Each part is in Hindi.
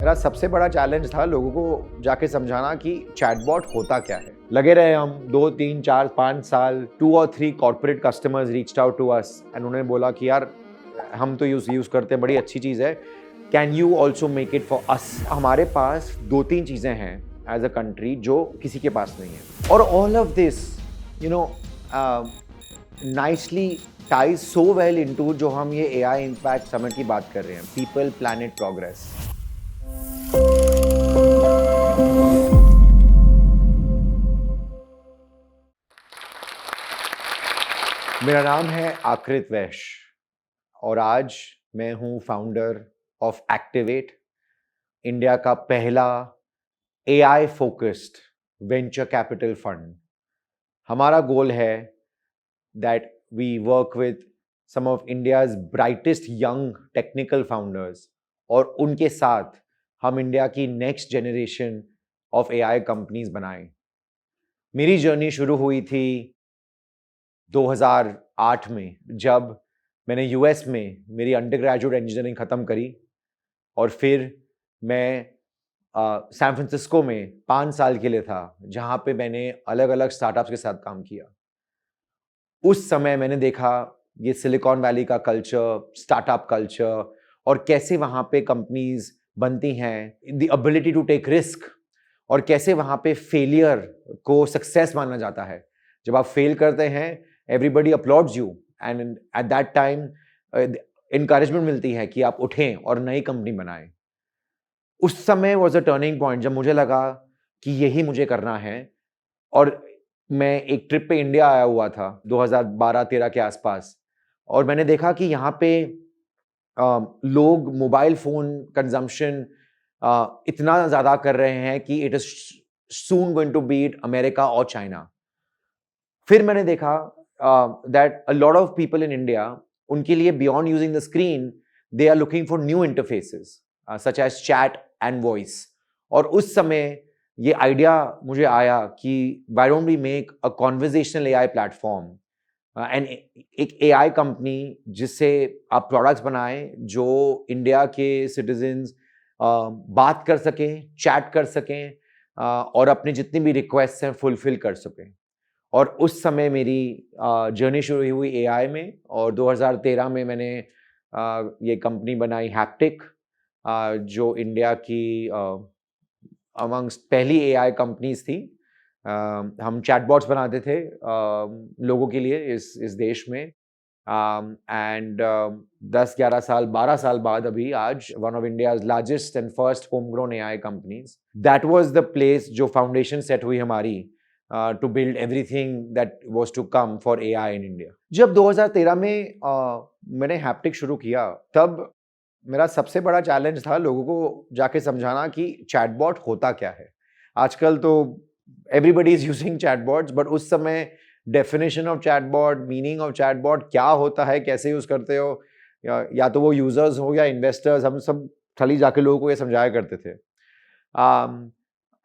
मेरा सबसे बड़ा चैलेंज था लोगों को जाके समझाना कि चैटबॉट होता क्या है। लगे रहे हम 2, 3, 4, 5 साल, 2 और 3 corporate customers reached out to us and उन्होंने बोला कि यार हम तो यूज करते हैं, बड़ी अच्छी चीज़ है, can you also make it for अस। हमारे पास 2-3 चीज़ें हैं एज अ कंट्री जो किसी के पास नहीं है, और all of this you know nicely ties so well into जो हम ये AI इम्पैक्ट समिट की बात कर रहे हैं, पीपल प्लैनेट प्रोग्रेस। मेरा नाम है आकृत वैश्य और आज मैं हूं फाउंडर ऑफ एक्टिवेट, इंडिया का पहला AI focused venture capital fund. हमारा गोल है that we work with some of India's brightest young technical founders और उनके साथ हम इंडिया की next generation of AI companies बनाएं। मेरी जर्नी शुरू हुई थी 2008 में, जब मैंने यूएस में मेरी अंडर ग्रेजुएट इंजीनियरिंग ख़त्म करी और फिर मैं सैन फ्रांसिस्को में 5 साल के लिए था, जहाँ पे मैंने अलग अलग स्टार्टअप्स के साथ काम किया। उस समय मैंने देखा ये सिलिकॉन वैली का कल्चर, स्टार्टअप कल्चर, और कैसे वहाँ पे कंपनीज बनती हैं, the ability to take risk, और कैसे वहाँ पे फेलियर को सक्सेस माना जाता है। जब आप फेल करते हैं everybody applauds you and at that time encouragement मिलती है कि आप उठें और नई कंपनी बनाएं। उस समय वॉज अ टर्निंग पॉइंट जब मुझे लगा कि यही मुझे करना है। और मैं एक ट्रिप पे इंडिया आया हुआ था 2012-13 के आसपास, और मैंने देखा कि यहाँ पे लोग मोबाइल फोन कंजम्पशन इतना ज़्यादा कर रहे हैं कि it is soon going to beat America और चाइना। फिर मैंने देखा that a lot of people in India, उनके लिए beyond using the screen they are looking for new interfaces such as chat and voice. और उस समय ये आइडिया मुझे आया कि why don't we make a conversational AI platform and एक AI कंपनी जिससे आप प्रोडक्ट्स बनाएं जो इंडिया के सिटीजन्स बात कर सकें, चैट कर सकें, और अपने जितनी भी रिक्वेस्ट हैं फुलफिल कर सकें। और उस समय मेरी जर्नी शुरू हुई AI में, और 2013 में मैंने ये कंपनी बनाई हैप्टिक, जो इंडिया की अमंग्स्ट पहली AI कंपनीज थी। हम चैटबॉट्स बनाते थे लोगों के लिए इस देश में, एंड 10-11 साल 12 साल बाद अभी आज one of India's largest and first homegrown AI companies. That was the place जो फाउंडेशन सेट हुई हमारी to build everything that was to come for AI in India. जब 2013 में मैंने हैप्टिक शुरू किया, तब मेरा सबसे बड़ा चैलेंज था लोगों को जाके समझाना कि चैटबॉट होता क्या है। आजकल तो everybody is using chatbots, but उस समय definition of chatbot, meaning of chatbot क्या होता है, कैसे यूज करते हो, या तो वो यूजर्स हो या इन्वेस्टर्स, हम सब खाली जाके लोगों को ये समझाया करते थे।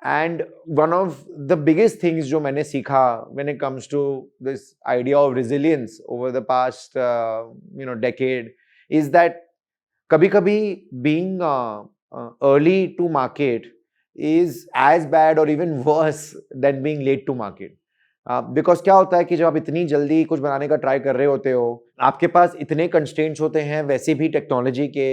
And one of the biggest things जो मैंने सीखा when it comes to this idea of resilience over the past decade is that कभी कभी being early to market is as bad or even worse than being late to market. Because क्या होता है कि जब आप इतनी जल्दी कुछ बनाने का ट्राई कर रहे होते हो, आपके पास इतने कंस्ट्रेंट्स होते हैं, वैसे भी टेक्नोलॉजी के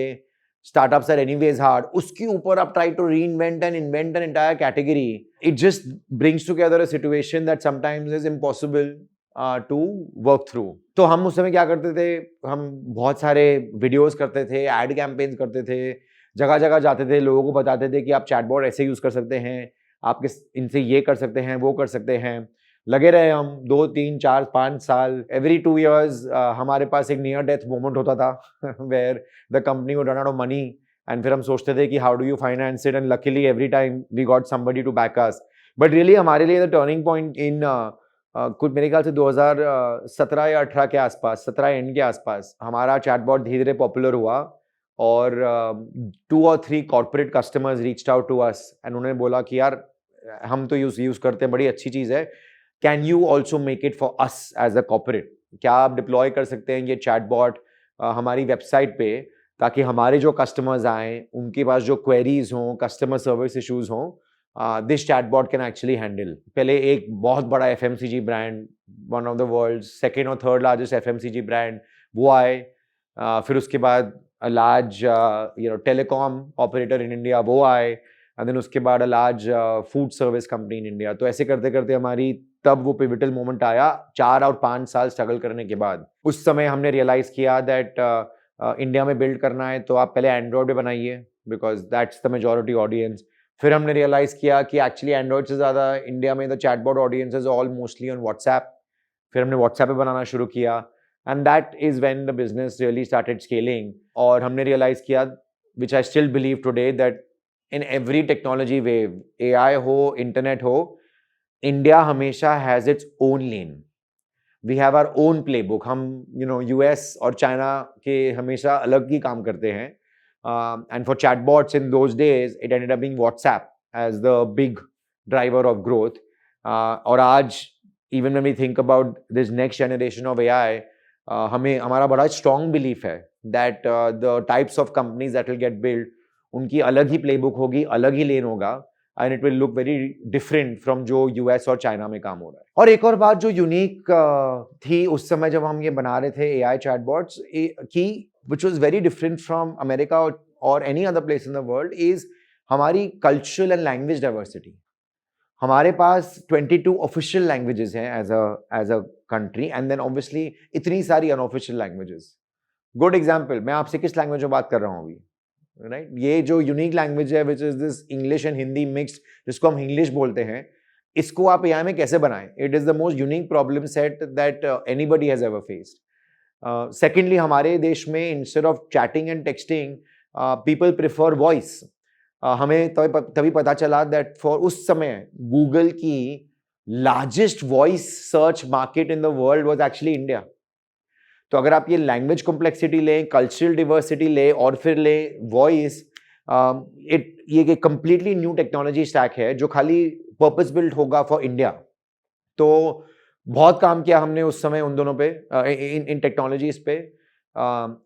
स्टार्टअप्स आर एनीवेज हार्ड, उसके ऊपर आप try to reinvent and invent an entire category, it just brings together a situation that sometimes is impossible to work through. तो हम उस समय क्या करते थे, हम बहुत सारे वीडियोस करते थे, एड कैंपेन्स करते थे, जगह जगह जाते थे, लोगों को बताते थे कि आप चैटबॉट ऐसे यूज कर सकते हैं, आप इनसे ये कर सकते हैं, वो कर सकते हैं। लगे रहे हम 2, 3, 4, 5 साल, एवरी 2 years हमारे पास एक नियर डेथ मोमेंट होता था where the company would run out of money, and फिर हम सोचते थे कि how do you finance it, and luckily every time we got somebody to back us. But really हमारे लिए द टर्निंग पॉइंट इन कुछ मेरे ख्याल से 2017 या 18 के आसपास, 17 एंड के आसपास हमारा चैटबॉट धीरे धीरे पॉपुलर हुआ, और 2 और 3 corporate customers reached out to us and उन्होंने बोला कि यार हम तो यूज करते हैं, बड़ी अच्छी चीज़ है, can you also make it for us as a corporate. क्या आप डिप्लॉय कर सकते हैं ये चैटबॉट हमारी वेबसाइट पे, ताकि हमारे जो कस्टमर्स आएँ, उनके पास जो क्वेरीज़ हों, कस्टमर सर्विस इश्यूज़ हों, this chatbot can actually handle. पहले एक बहुत बड़ा FMCG brand, one of the world's second और थर्ड लार्जेस्ट एफएमसीजी ब्रांड, वो आए। फिर उसके बाद a large telecom operator in India, वो आए। एंड देन उसके बाद a large food service company in India. तो ऐसे करते-करते हमारी तब वो पिवटल मोमेंट आया 4 और 5 साल स्ट्रगल करने के बाद। उस समय हमने रियलाइज़ किया दैट इंडिया में बिल्ड करना है तो आप पहले एंड्रॉयड पे बनाइए, because that's the majority audience. फिर हमने रियलाइज़ किया कि एक्चुअली एंड्रॉयड से ज़्यादा इंडिया में the chatbot audience is all mostly on WhatsApp. फिर हमने व्हाट्सएप पे बनाना शुरू किया and that is when the business really started scaling. और हमने रियलाइज़ किया, which I still believe today, that in every technology wave, AI हो, इंटरनेट हो, इंडिया हमेशा has its own lane. We have our own playbook. हम यूएस और चाइना के हमेशा अलग ही काम करते हैं। And for chatbots in those days it ended up being WhatsApp as the big driver of growth. और आज even when we think about this next generation of AI, हमें हमारा बड़ा स्ट्रॉन्ग बिलीफ है that the types of companies that will get build, उनकी अलग ही प्लेबुक होगी, अलग ही लेन होगा, and it will look very different from जो यूएस और चाइना में काम हो रहा है। और एक और बात जो यूनिक थी उस समय जब हम ये बना रहे थे एआई चैटबॉट्स की, which was very different from America और any other place in the world, is हमारी कल्चरल एंड लैंग्वेज डाइवर्सिटी। हमारे पास 22 ऑफिशियल लैंग्वेजेस हैं as a country, and then obviously इतनी सारी अनऑफिशियल लैंग्वेजेस। गुड एग्जांपल, मैं आपसे किस लैंग्वेज में बात कर रहा हूँ अभी, राइट? ये जो यूनिक लैंग्वेज है, which is this English and Hindi mixed, जिसको हम इंग्लिश बोलते हैं, इसको आप एआई में कैसे बनाएं? It is the most unique problem set that anybody has ever faced. Secondly, हमारे देश में instead of chatting and texting, people prefer voice. हमें तभी पता चला दैट फॉर उस समय गूगल की largest voice search market in the world was actually India. तो अगर आप ये लैंग्वेज कॉम्प्लेक्सिटी लें, कल्चरल डिवर्सिटी लें और फिर लें वॉइस, ये कंप्लीटली न्यू टेक्नोलॉजी स्टैक है जो खाली पर्पस बिल्ट होगा फॉर इंडिया। तो बहुत काम किया हमने उस समय उन दोनों पे, इन टेक्नोलॉजीज पे।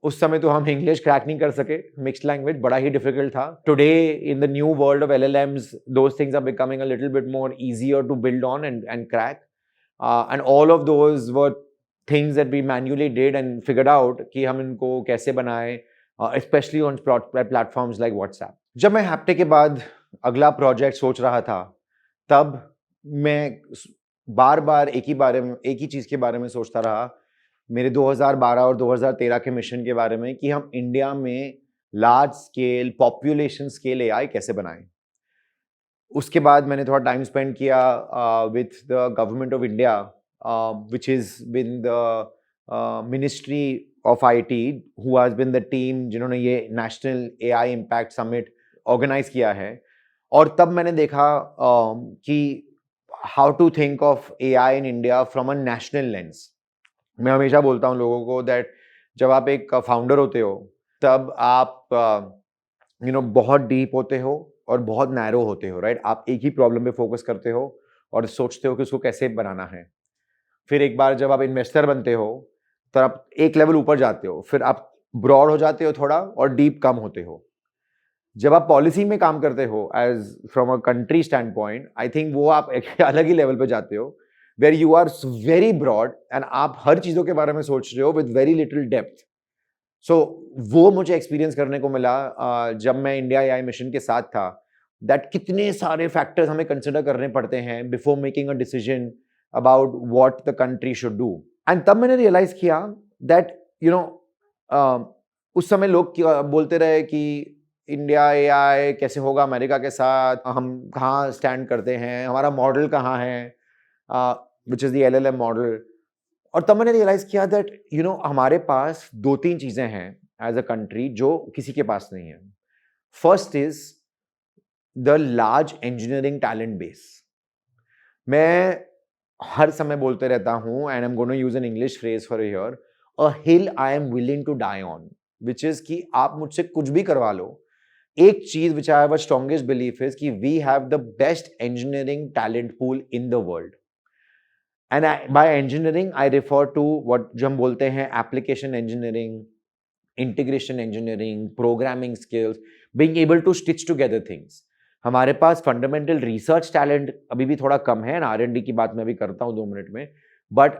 उस समय तो हम इंग्लिश क्रैक नहीं कर सके, मिक्स्ड लैंग्वेज बड़ा ही डिफिकल्ट था। Today in the new world of LLMs, those things are becoming a little bit more easier to build on and crack, and all of those were things that we manually did and figured out कि हम इनको कैसे बनाएं, especially on platforms like WhatsApp। जब मैं हैप्टे के बाद अगला प्रोजेक्ट सोच रहा था, तब मैं बार बार एक ही चीज़ के बारे में सोचता रहा, मेरे 2012 और 2013 के मिशन के बारे में, कि हम इंडिया में large scale population scale AI कैसे बनाएं। उसके बाद मैंने थोड़ा टाइम स्पेंड किया with the government of India, which is been the Ministry of IT, who has been the team जिन्होंने ये national AI impact summit organise किया है। और तब मैंने देखा कि how to think of AI in India from a national lens. मैं हमेशा बोलता हूँ लोगों को दैट जब आप एक फाउंडर होते हो, तब आप बहुत डीप होते हो और बहुत नैरो होते हो, राइट? आप एक ही प्रॉब्लम पे फोकस करते हो और सोचते हो कि उसको कैसे बनाना है। फिर एक बार जब आप इन्वेस्टर बनते हो, तो आप एक लेवल ऊपर जाते हो, फिर आप ब्रॉड हो जाते हो थोड़ा और डीप कम होते हो। जब आप पॉलिसी में काम करते हो as from a country standpoint, I think वो आप एक अलग ही लेवल पे जाते हो, where you are very broad and आप हर चीजों के बारे में सोच रहे हो with very little depth. So वो मुझे एक्सपीरियंस करने को मिला जब मैं इंडिया एआई मिशन के साथ था, दैट कितने सारे फैक्टर्स हमें कंसिडर करने पड़ते हैं before making a decision about what the country should do। and तब मैंने रियलाइज किया that उस समय लोग बोलते रहे कि इंडिया एआई कैसे होगा अमेरिका के साथ, हम कहाँ स्टैंड करते हैं, हमारा मॉडल कहाँ है, which is the LLM model. और तब मैंने रियलाइज किया दैट हमारे पास 2-3 चीज़ें हैं एज अ कंट्री जो किसी के पास नहीं है। First is the large engineering talent base. मैं हर समय बोलते रहता हूं, and I am gonna use an English phrase for here, a hill I am willing to die on, which is कि आप मुझसे कुछ भी करवा लो। एक चीज which I have a strongest belief is कि we have the best engineering talent pool in the world. And by engineering I refer to what जो हम बोलते हैं application engineering, integration engineering, programming skills, being able to stitch together things. हमारे पास फंडामेंटल रिसर्च टैलेंट अभी भी थोड़ा कम है, R&D की बात मैं भी करता हूँ 2 मिनट में, बट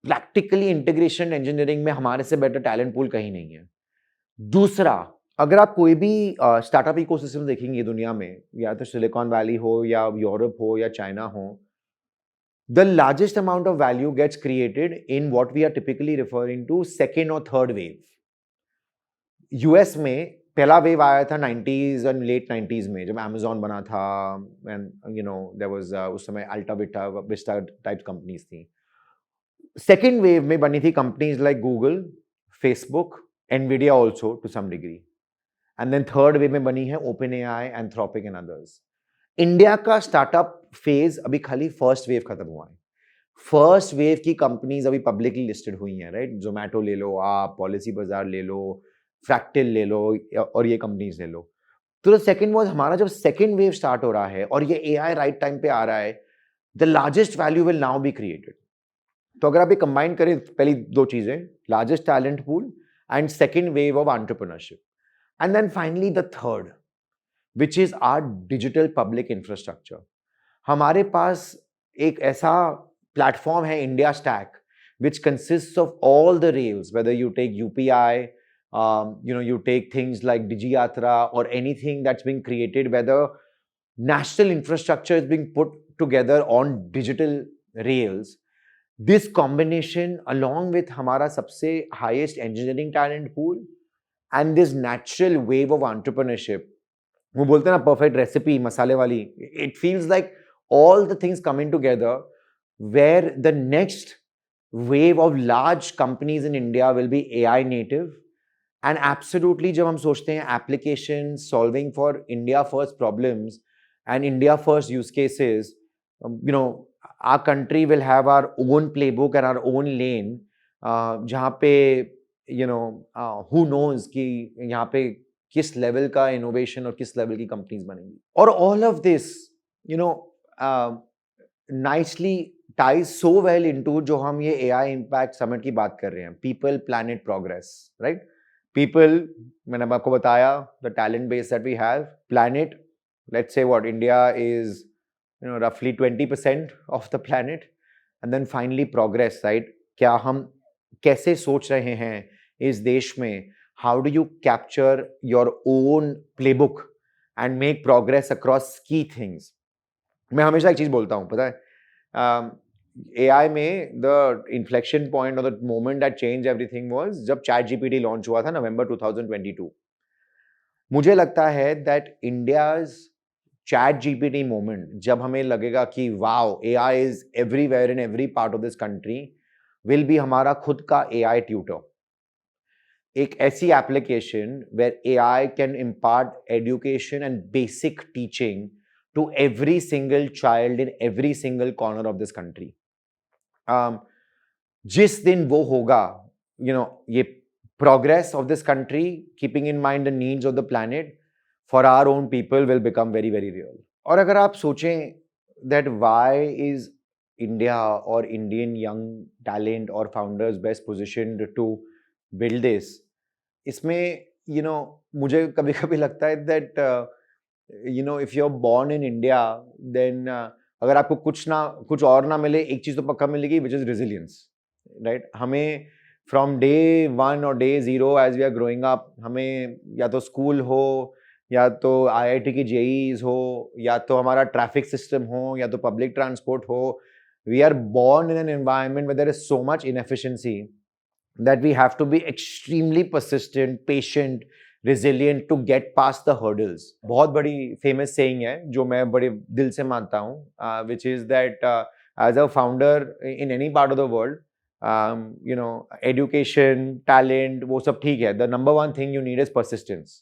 प्रैक्टिकली इंटीग्रेशन इंजीनियरिंग में हमारे से बेटर टैलेंट पूल कहीं नहीं है। दूसरा, अगर आप कोई भी स्टार्टअप इकोसिस्टम देखेंगे दुनिया में, या तो सिलिकॉन वैली हो या यूरोप हो या चाइना हो, the largest amount of value gets created in what we are typically referring to second or third wave. US में पहला वेव आया था 90s और लेट 90s में, जब Amazon बना था, and you know there was उस समय Alta Vista टाइप कंपनीज थी. सेकेंड वेव में बनी थी companies like Google, Facebook, Nvidia also to some degree, and then third wave में बनी है OpenAI, Anthropic and others. India का स्टार्टअप फेज अभी खाली फर्स्ट वेव खत्म हुआ है. फर्स्ट वेव की कंपनीज अभी पब्लिकली लिस्टेड हुई हैं, राइट? जोमैटो ले लो आप, पॉलिसी बाजार ले लो, फ्रैक्टिल ले लो, और ये कंपनीज ले लो. तो सेकेंड वाज हमारा जब सेकेंड वेव स्टार्ट हो रहा है और ये एआई राइट टाइम पे आ रहा है, the largest value will now be created. तो अगर आप ये कंबाइन करें, पहली दो चीजें, largest talent pool and second wave of entrepreneurship, and then finally the third, which is our digital public infrastructure. हमारे पास एक ऐसा प्लेटफॉर्म है, India stack, which consists of all the rails, whether you take UPI, you take things like DigiYatra or anything that's being created, whether national infrastructure is being put together on digital rails. This combination, along with हमारा सबसे highest engineering talent pool and this natural wave of entrepreneurship, वो बोलते हैं ना perfect recipe मसाले वाली, it feels like all the things coming together where the next wave of large companies in India will be AI native. And absolutely जब हम सोचते हैं applications solving for India first problems and India first use cases, our country will have our own playbook and our own lane, जहाँ पे who knows कि यहाँ पे किस लेवल का इनोवेशन और किस लेवल की कंपनीज बनेंगी. और all of this nicely ties so well into जो हम ये AI Impact Summit की बात कर रहे हैं, People, Planet, Progress, right? People, मैंने आपको बताया, the talent base that we have. Planet, let's say what, India is roughly 20% of the planet. And then finally progress, right? क्या हम कैसे सोच रहे हैं इस देश में, how do you capture your own playbook and make progress across key things? मैं हमेशा एक चीज बोलता हूँ, पता है, AI में the inflection point or the moment that changed everything was जब ChatGPT launch हुआ था November 2022. मुझे लगता है that India's ChatGPT moment, जब हमें लगेगा कि wow, AI is everywhere in every part of this country, will be हमारा खुद का AI tutor. एक ऐसी application where AI can impart education and basic teaching to every single child in every single corner of this country. जिस दिन वो होगा, ये progress of this country, keeping in mind the needs of the planet, for our own people will become very, very real. और अगर आप सोचें that why is India or Indian young talent or founders best positioned to build this, इसमें मुझे कभी कभी लगता है that if you're born in India, then अगर आपको कुछ और ना मिले, एक चीज तो पक्का मिलेगी, which is resilience, right? हमें from day one or day zero as we are growing up, हमें या तो स्कूल हो, या तो IIT की JEEs हो, या तो हमारा ट्रैफिक सिस्टम हो, या तो पब्लिक ट्रांसपोर्ट हो, we are born in an environment where there is so much inefficiency that we have to be extremely persistent, patient, resilient to get past the hurdles. बहुत बड़ी famous saying है जो मैं बड़े दिल से मानता हूँ, which is that as a founder in any part of the world, education, talent, वो सब ठीक है. The number one thing you need is persistence.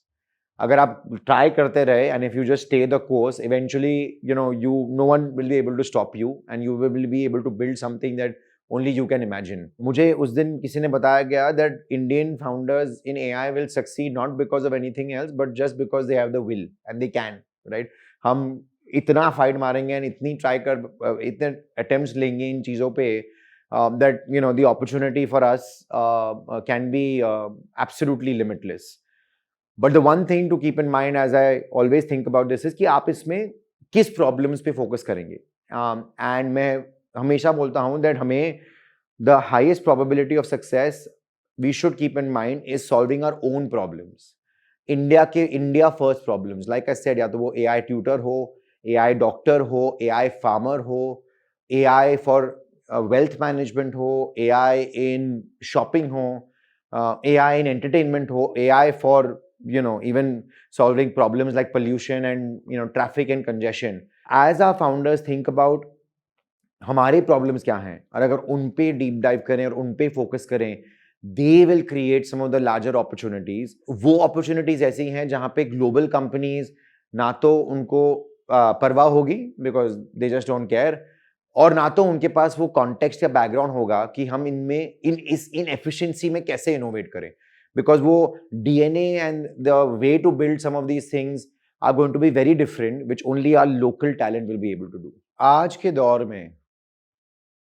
अगर आप try करते रहे and if you just stay the course, eventually no one will be able to stop you and you will be able to build something that only you can imagine. मुझे उस दिन किसी ने बताया गया that Indian founders in AI will succeed not because of anything else but just because they have the will and they can, right? हम इतना fight मारेंगे and इतनी try इतने attempts लेंगे इन चीज़ों पे that the opportunity for us can be absolutely limitless. But the one thing to keep in mind as I always think about this is कि आप इसमें किस problems पे focus करेंगे. And मैं हमेशा बोलता हूँ that हमें the highest probability of success we should keep in mind is solving our own problems. India first problems. Like I said, या तो वो AI tutor हो, AI doctor हो, AI farmer हो, AI for wealth management हो, AI in shopping हो, AI in entertainment हो, AI for even solving problems like pollution and traffic and congestion. As our founders think about हमारे प्रॉब्लम्स क्या हैं और अगर उन पे डीप डाइव करें और उन पे फोकस करें, they will create some of the larger opportunities. वो अपॉर्चुनिटीज ऐसी हैं जहां पे ग्लोबल कंपनीज ना तो उनको परवाह होगी because they just don't care, और ना तो उनके पास वो कॉन्टेक्स्ट या बैकग्राउंड होगा कि हम इनमें इन एफिशिएंसी में कैसे इनोवेट करें, बिकॉज वो DNA and the way to build some of these things are going to be very different which only our local talent will be able to do. आज के दौर में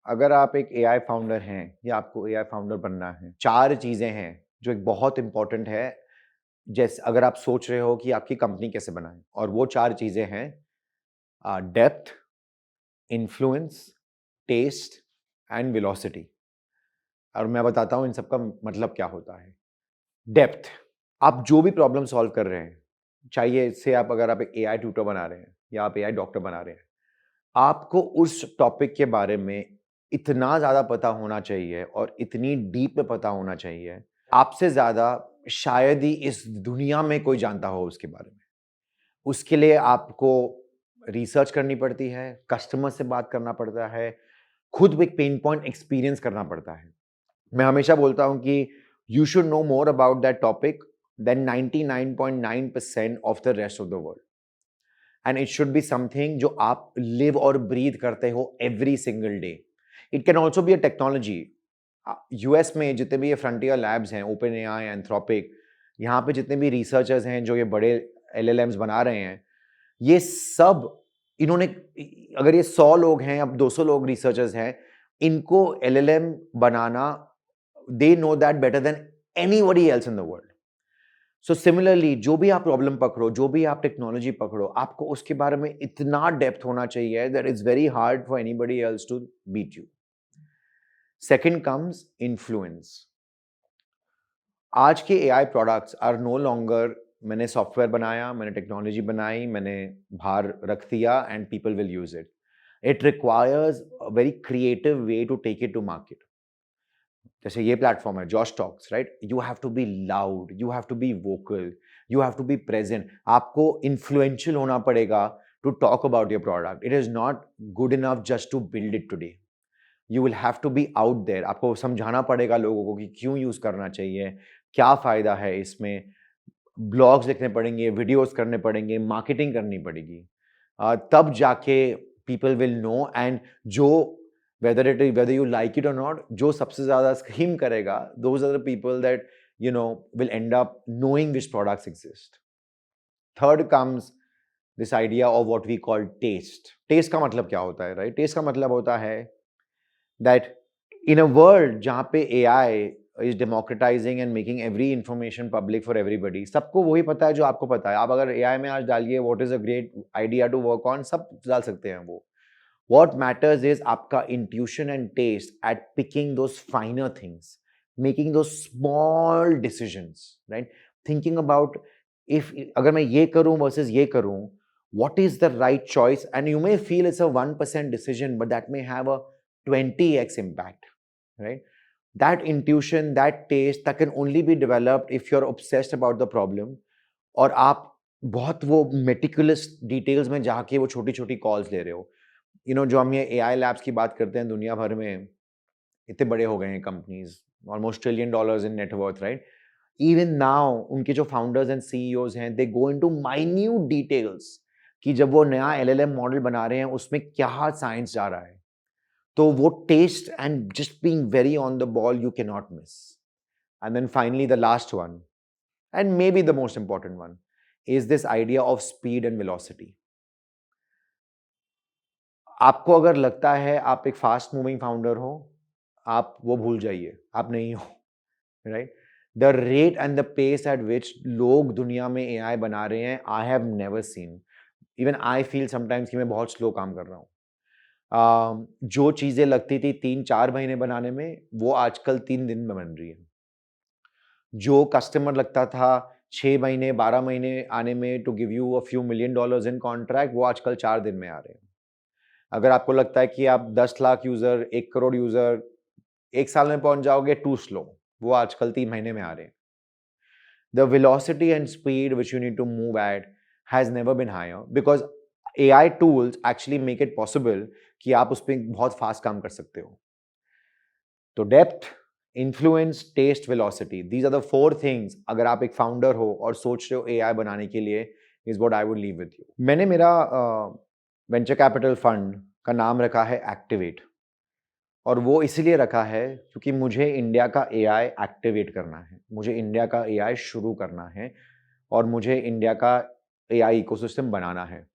अगर आप एक एआई फाउंडर हैं या आपको एआई फाउंडर बनना है, 4 चीजें हैं जो एक बहुत इंपॉर्टेंट है. जैसे अगर आप सोच रहे हो कि आपकी कंपनी कैसे बनाएं, और वो 4 चीजें हैं depth, influence, taste and velocity. और मैं बताता हूं इन सबका मतलब क्या होता है. डेप्थ, आप जो भी प्रॉब्लम सॉल्व कर रहे हैं, चाहिए इससे आप अगर आप एक एआई ट्यूटर बना रहे हैं या आप एआई डॉक्टर बना रहे हैं, आपको उस टॉपिक के बारे में इतना ज्यादा पता होना चाहिए और इतनी डीप में पता होना चाहिए, आपसे ज्यादा शायद ही इस दुनिया में कोई जानता हो उसके बारे में. उसके लिए आपको रिसर्च करनी पड़ती है, कस्टमर से बात करना पड़ता है, खुद एक पेन पॉइंट एक्सपीरियंस करना पड़ता है. मैं हमेशा बोलता हूं कि you should know more about that topic than 99.9% of the rest of the world. And it should be something जो आप लिव और ब्रीथ करते हो every single day. It can also be a technology. US में जितने भी ये फ्रंटियर लैब्स हैं, ओपन एआई, एंथ्रोपिक, यहाँ पे जितने भी रिसर्चर्स हैं जो ये बड़े एलएलएम्स बना रहे हैं, ये सब इन्होंने, अगर ये 100 लोग हैं, अब 200 लोग रिसर्चर्स हैं, इनको LLM banana, they know that better than anybody else in the world. So similarly जो भी आप प्रॉब्लम पकड़ो, जो भी आप टेक्नोलॉजी पकड़ो, आपको उसके बारे में इतना डेप्थ होना चाहिए that it's very hard for anybody else to beat you. Second comes influence. आज के AI products are no longer मैंने सॉफ्टवेयर बनाया, मैंने टेक्नोलॉजी बनाई, मैंने बाहर रख दिया and people will use it. It requires a very creative way to take it to market. जैसे ये प्लेटफॉर्म है Josh Talks, right? You have to be loud, you have to be vocal, you have to B present. आपको इन्फ्लुएंशियल होना पड़ेगा to talk about your product. It is not good enough just to build it today. You will have to be out there. आपको समझाना पड़ेगा लोगों को कि क्यों यूज करना चाहिए, क्या फायदा है इसमें. ब्लॉग्स लिखने पड़ेंगे, वीडियोस करने पड़ेंगे, मार्केटिंग करनी पड़ेगी, तब जाके पीपल विल नो. एंड जो whether you like it or not, जो सबसे ज्यादा स्क्रीम करेगा, those are the people that will end up knowing which products exist. Third comes this idea of what we call taste. Taste का मतलब क्या होता है, right? Taste का मतलब होता है that in a world जहाँ पे AI is democratizing and making every information public for everybody, सबको वही पता है जो आपको पता है. आप अगर AI में आज डालिए what is a great idea to work on, सब डाल सकते हैं वो. What matters is आपका intuition and taste at picking those finer things, making those small decisions, right? Thinking about if अगर मैं ये करूं versus ये करूं, what is the right choice? And you may feel it's a 1% decision, but that may have a 20x impact, right? That intuition, that taste, that can only be developed if you're obsessed about the problem, और आप बहुत वो meticulous details में जाके वो छोटी छोटी calls ले रहे हो. जो हम ये एआई लैब्स की बात करते हैं, दुनिया भर में इतने बड़े हो गए हैं कंपनीज, ऑलमोस्ट $1 ट्रिलियन इन नेटवर्थ, राइट? इवन नाउ उनके जो फाउंडर्स एंड सीईओज हैं, दे गो इनटू माइन्यूट डिटेल्स कि जब वो नया एलएलएम मॉडल बना रहे हैं उसमें क्या साइंस जा रहा है. तो वो taste and just being very on the ball you can not miss. And then finally the last one, and maybe the most important one, is this idea of speed and velocity. आपको अगर लगता है आप एक फास्ट मूविंग फाउंडर हो, आप वो भूल जाइए, आप नहीं हो, right? The rate and the pace at which लोग दुनिया में AI बना रहे हैं, I have never seen. Even I feel sometimes कि मैं बहुत स्लो काम कर रहा हूँ। जो चीज़ें लगती थी 3-4 महीने बनाने में, वो आजकल 3 दिन में बन रही है। जो कस्टमर लगता था 6 महीने, 12 महीने आने में to give you a few million dollars in contract, वो आजकल 4 दिन में आ रहे हैं। अगर आपको लगता है कि आप 10 लाख यूज़र, 1 करोड़ यूज़र 1 साल में पहुँच जाओगे, टू स्लो, वो आजकल 3 महीने में आ रहे हैं। The velocity and speed which you need to move at has never been higher because AI tools actually make it possible कि आप उस पर बहुत फास्ट काम कर सकते हो। तो depth, influence, taste, velocity, these are the 4 things अगर आप एक फाउंडर हो और सोच रहे हो AI बनाने के लिए, is what I would leave with you. मैंने मेरा वेंचर कैपिटल फंड का नाम रखा है एक्टिवेट, और वो इसलिए रखा है क्योंकि मुझे इंडिया का AI एक्टिवेट करना है, मुझे इंडिया का AI शुरू करना है, और मुझे इंडिया का AI इकोसिस्टम बनाना है।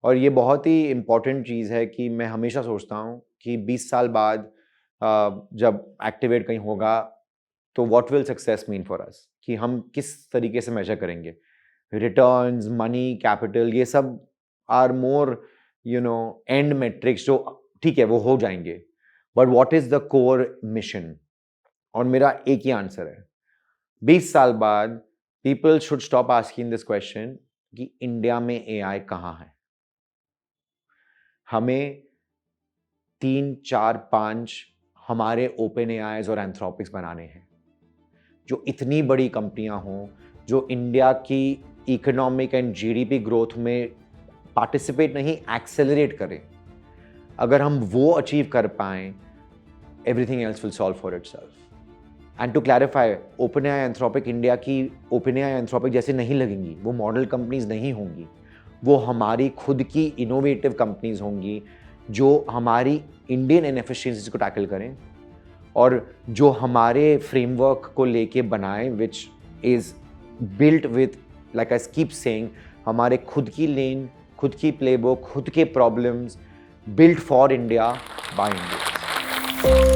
और ये बहुत ही इम्पॉर्टेंट चीज़ है कि मैं हमेशा सोचता हूँ कि 20 साल बाद जब एक्टिवेट कहीं होगा तो what will success mean for us, कि हम किस तरीके से मेजर करेंगे। रिटर्न्स, मनी, कैपिटल, ये सब आर मोर एंड मेट्रिक्स, जो ठीक है वो हो जाएंगे, but what is the core mission. और मेरा एक ही आंसर है, 20 साल बाद people should stop asking this question कि इंडिया में AI कहाँ है। हमें 3, 4, 5 हमारे ओपन AIs और एंथ्रोपिक्स बनाने हैं, जो इतनी बड़ी कंपनियां हों, जो इंडिया की इकोनॉमिक एंड GDP ग्रोथ में पार्टिसिपेट नहीं, एक्सेलरेट करें। अगर हम वो अचीव कर पाएं, everything else will solve for itself. And to clarify, OpenAI, Anthropic India की OpenAI, एंथ्रोपिक जैसे नहीं लगेंगी, वो मॉडल कंपनीज नहीं होंगी, वो हमारी खुद की इनोवेटिव कंपनीज होंगी जो हमारी इंडियन इनएफिशिएंसीज को टैकल करें, और जो हमारे फ्रेमवर्क को लेके बनाएं, which is built with, like I keep saying, हमारे खुद की लेन, खुद की प्लेबुक, खुद के problems, built for India by India.